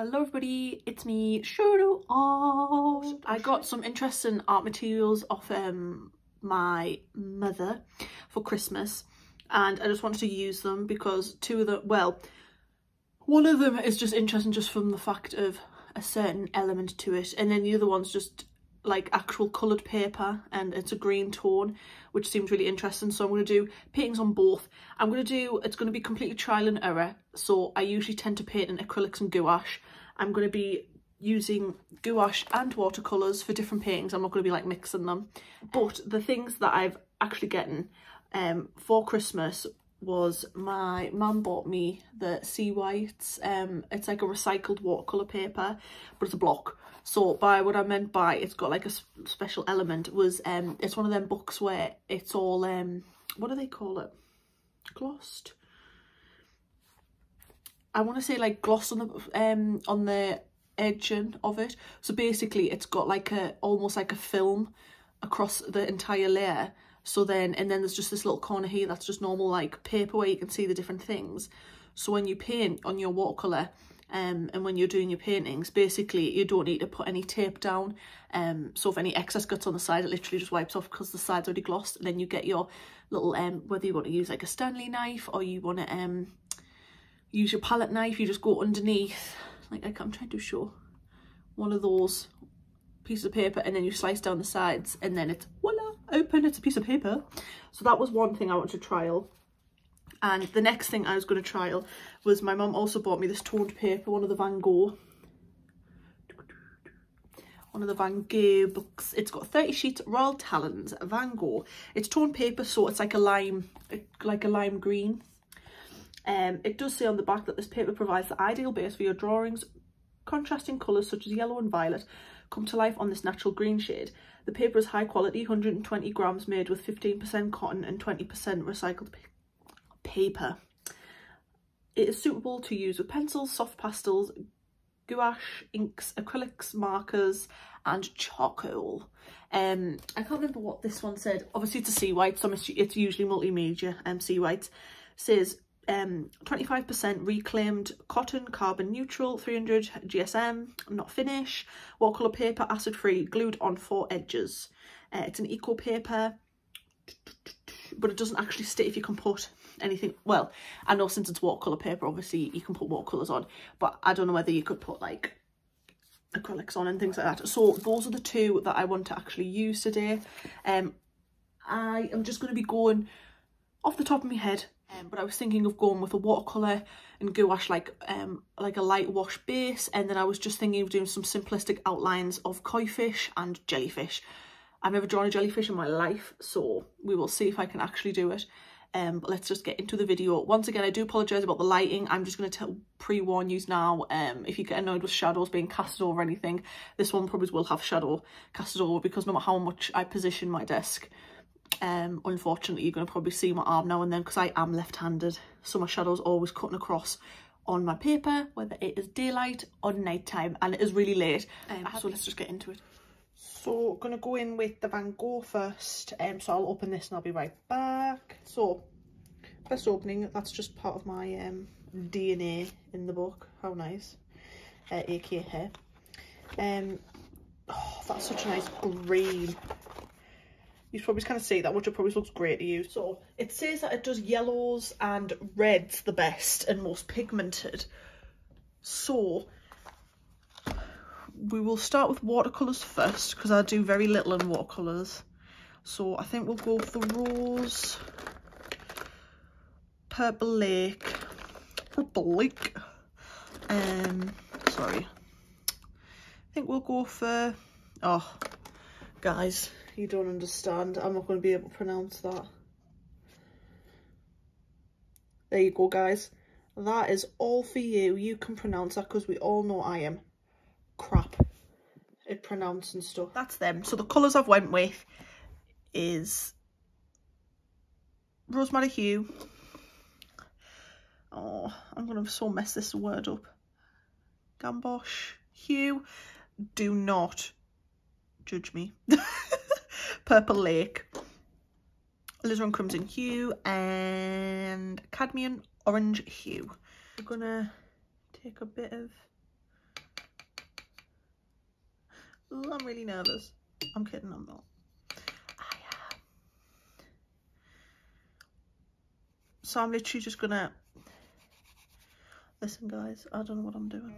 Hello everybody, it's me, Sirenu Art. I got some interesting art materials off my mother for Christmas, and I just wanted to use them because one of them is just interesting just from the fact of a certain element to it, and then the other one's just like actual coloured paper and it's a green tone, which seems really interesting. So I'm going to do paintings on both. It's going to be completely trial and error. So I usually tend to paint in acrylics and gouache. I'm going to be using gouache and watercolours for different paintings. I'm not going to be like mixing them. But the things that I've actually gotten for Christmas was my mum bought me the Seawhites. It's like a recycled watercolour paper, but it's a block. So by what I meant by it's got like a special element was it's one of them books where it's all what do they call it, glossed, I want to say like gloss on the edging of it. So basically it's got like almost like a film across the entire layer. So then there's just this little corner here that's just normal like paper where you can see the different things. So when you paint on your watercolour and when you're doing your paintings, basically you don't need to put any tape down. So if any excess gets on the side, it literally just wipes off because the side's already glossed. And then you get your little whether you want to use like a Stanley knife or you want to use your palette knife, you just go underneath, like I'm trying to show one of those pieces of paper, and then you slice down the sides, and then it's voila, open, it's a piece of paper. So that was one thing I wanted to trial. And the next thing I was going to trial was my mum also bought me this toned paper, one of the Van Gogh books. It's got 30 sheets, Royal Talens Van Gogh. It's toned paper, so it's like a lime green. It does say on the back that this paper provides the ideal base for your drawings. Contrasting colours such as yellow and violet come to life on this natural green shade. The paper is high quality, 120 grams, made with 15% cotton and 20% recycled paper. It is suitable to use with pencils, soft pastels, gouache, inks, acrylics, markers and charcoal. I can't remember what this one said. Obviously it's a Seawhite, so it's usually multimedia. Seawhite says 25% reclaimed cotton, carbon neutral, 300 GSM, not finish, watercolour paper, acid free, glued on 4 edges. It's an eco paper, but it doesn't actually state if you can put anything. Well, I know since it's watercolour paper, obviously you can put watercolours on, but I don't know whether you could put like acrylics on and things like that. So those are the two that I want to actually use today. I am just going to be going off the top of my head, but I was thinking of going with a watercolour and gouache, like a light wash base, and then I was just thinking of doing some simplistic outlines of koi fish and jellyfish. I've never drawn a jellyfish in my life, so we will see if I can actually do it. But let's just get into the video. Once again, I do apologise about the lighting. I'm just going to pre-warn you now, if you get annoyed with shadows being casted over anything, this one probably will have shadow casted over, because no matter how much I position my desk, unfortunately you're going to probably see my arm now and then, because I am left-handed, so my shadow's always cutting across on my paper, whether it is daylight or nighttime, and it is really late. So let's just get into it. So I'm going to go in with the Van Gogh first, so I'll open this and I'll be right back. So first opening, that's just part of my DNA in the book. How nice. aka hair. Oh, that's such a nice green. You probably kind of see that, which it probably looks great to you. So it says that it does yellows and reds the best and most pigmented. So we will start with watercolours first, because I do very little in watercolours. So I think we'll go for Rose, Purple Lake, sorry. I think we'll go for, oh guys, you don't understand, I'm not going to be able to pronounce that. There you go guys, that is all for you. You can pronounce that, because we all know I am crap at pronouncing stuff. That's them. So the colours I've went with is Rosemary Hue. Oh, I'm going to so mess this word up. Gambosh Hue. Do not judge me. Purple Lake, Alizarin Crimson Hue, and Cadmium Orange Hue. We're gonna take a bit of I'm really nervous. I'm kidding, I'm not. I am. So I'm literally just gonna... Listen guys, I don't know what I'm doing.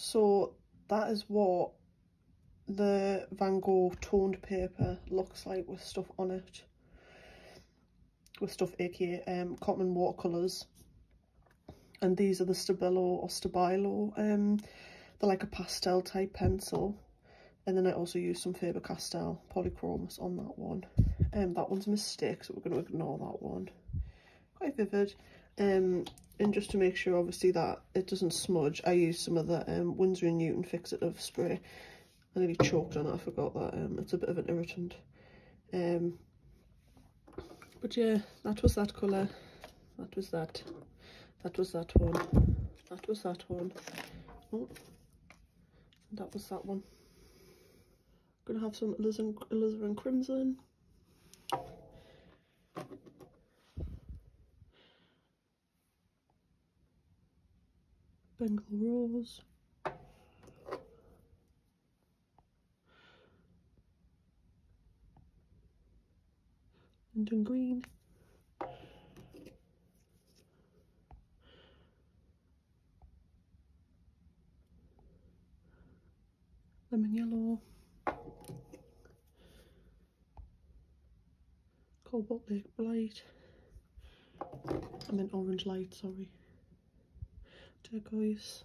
So that is what the Van Gogh toned paper looks like with stuff on it. With stuff aka common watercolours. And these are the Stabilo or Stabilo. They're like a pastel type pencil. And then I also used some Faber-Castell polychromes on that one. That one's a mistake, so we're going to ignore that one. Quite vivid. And just to make sure obviously that it doesn't smudge, I used some of the Winsor & Newton fixative spray. I nearly choked on it, I forgot that. It's a bit of an irritant. But yeah, that was that colour. That was that. That was that one. That was that one. Oh, that was that one. Gonna have some alizarin crimson. Bengal rose. London green. Lemon yellow. Cobalt Lake light. I meant orange light, sorry. Turquoise.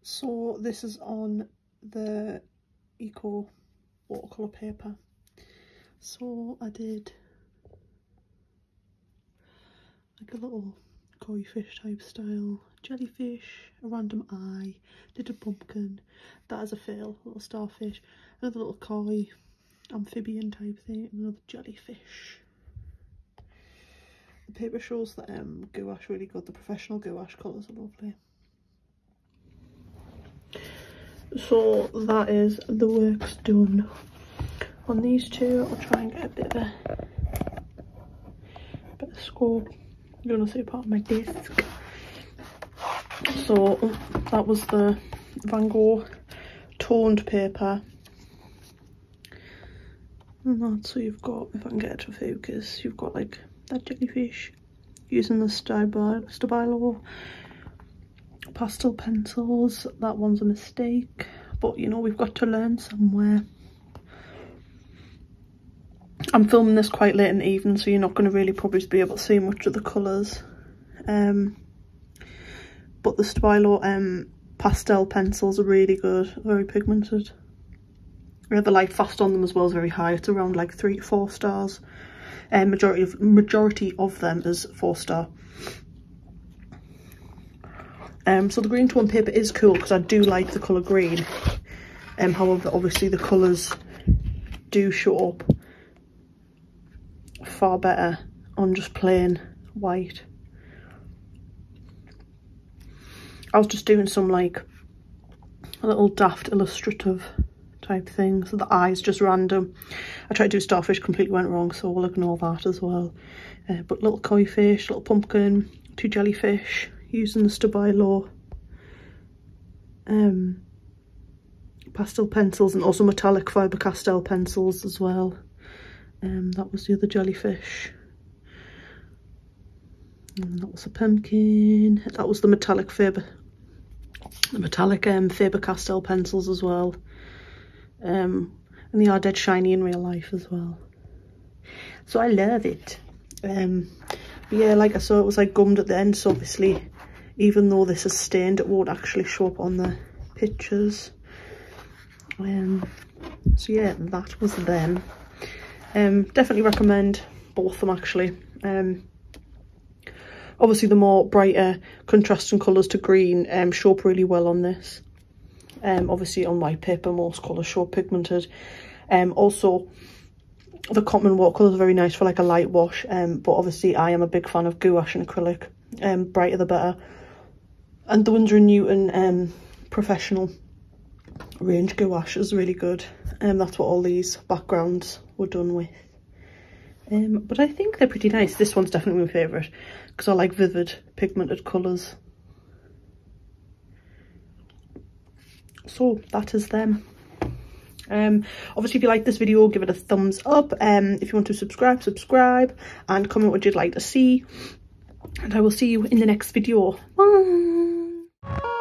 So this is on the Eco Watercolour paper. So I did like a little koi fish type style, jellyfish, a random eye, did a pumpkin, that is a fail, a little starfish, another little koi, amphibian type thing, and another jellyfish. The paper shows the gouache really good, the professional gouache colours are lovely. So that is the works done on these two. I'll try and get a bit of scope. You want to see part of my disc. So that was the Van Gogh toned paper. And that's, so you've got, if I can get it to focus, you've got like that jellyfish using the Stabilo pastel pencils. That one's a mistake, but you know, we've got to learn somewhere. I'm filming this quite late in the evening, so you're not going to really probably be able to see much of the colours. But the Stabilo pastel pencils are really good, very pigmented. The light fast on them as well is very high. It's around like 3 to 4 stars. Majority of them is 4-star. So the green tone paper is cool because I do like the colour green. However, obviously the colours do show up far better on just plain white. I was just doing some like a little daft illustrative type thing, so the eyes just random. I tried to do starfish, completely went wrong, so we'll ignore that as well. But little koi fish, little pumpkin, 2 jellyfish, using the Stabilo pastel pencils, and also metallic fibre Castell pencils as well. That was the other jellyfish. And that was a pumpkin. That was the metallic Faber Castell pencils as well. And they are dead shiny in real life as well. So I love it. But yeah, like I saw, it was like gummed at the end, so obviously even though this is stained, it won't actually show up on the pictures. So yeah, that was them. Definitely recommend both of them actually. Obviously the more brighter contrasting colours to green show up really well on this. Obviously on white paper most colours show pigmented. Also the common watercolours are very nice for like a light wash, but obviously I am a big fan of gouache and acrylic. Brighter the better. And the Winsor & Newton professional range gouache is really good. That's what all these backgrounds were done with. But I think they're pretty nice. This one's definitely my favourite because I like vivid pigmented colours. So that is them. Obviously if you like this video, give it a thumbs up. If you want to subscribe and comment what you'd like to see, and I will see you in the next video. Bye.